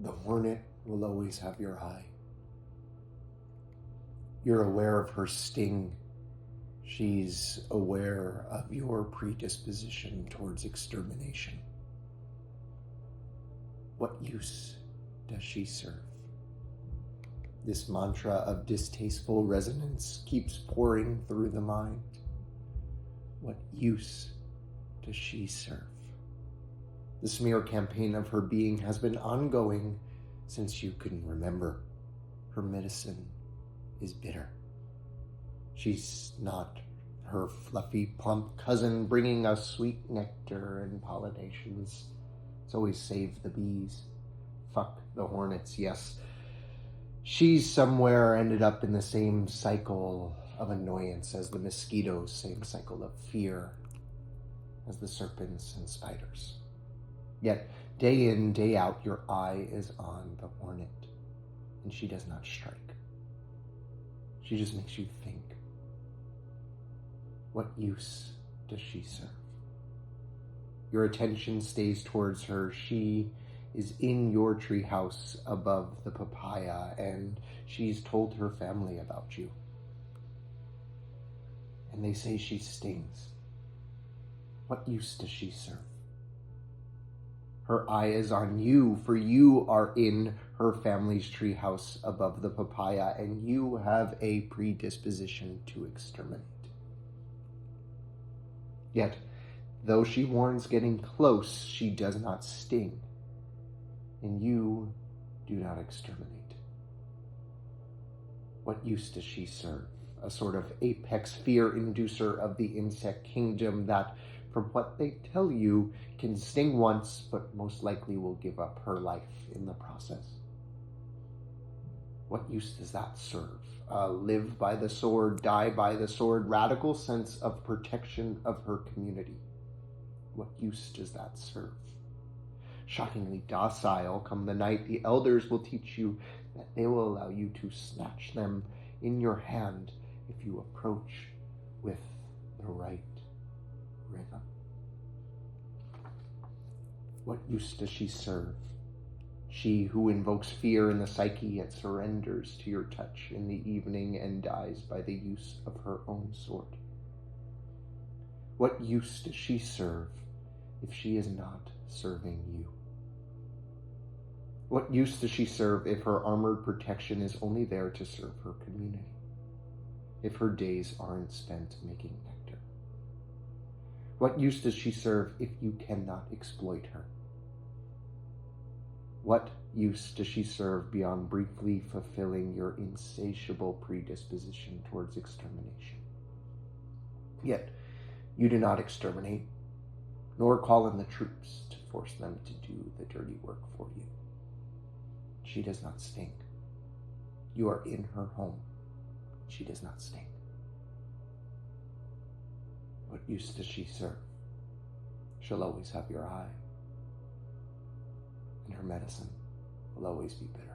The hornet will always have your eye. You're aware of her sting. She's aware of your predisposition towards extermination. What use does she serve? This mantra of distasteful resonance keeps pouring through the mind. What use does she serve? The smear campaign of her being has been ongoing since you can remember. Her medicine is bitter. She's not her fluffy, plump cousin bringing us sweet nectar and pollinations. It's always save the bees. Fuck the hornets, yes. She's somewhere ended up in the same cycle of annoyance as the mosquitoes, same cycle of fear as the serpents and spiders. Yet, day in, day out, your eye is on the hornet, and she does not strike. She just makes you think. What use does she serve? Your attention stays towards her. She is in your treehouse above the papaya, and she's told her family about you. And they say she stings. What use does she serve? Her eye is on you, for you are in her family's treehouse above the papaya, and you have a predisposition to exterminate. Yet, though she warns getting close, she does not sting, and you do not exterminate. What use does she serve? A sort of apex fear inducer of the insect kingdom that, from what they tell you, can sting once, but most likely will give up her life in the process. What use does that serve? Live by the sword, die by the sword, radical sense of protection of her community. What use does that serve? Shockingly docile, come the night, the elders will teach you that they will allow you to snatch them in your hand if you approach with the right rhythm. What use does she serve? She who invokes fear in the psyche yet surrenders to your touch in the evening and dies by the use of her own sword. What use does she serve if she is not serving you? What use does she serve if her armored protection is only there to serve her community? If her days aren't spent making nectar? What use does she serve if you cannot exploit her? What use does she serve beyond briefly fulfilling your insatiable predisposition towards extermination? Yet, you do not exterminate, nor call in the troops to force them to do the dirty work for you. She does not sting. You are in her home. She does not sting. What use does she serve? She'll always have your eye, and her medicine will always be bitter.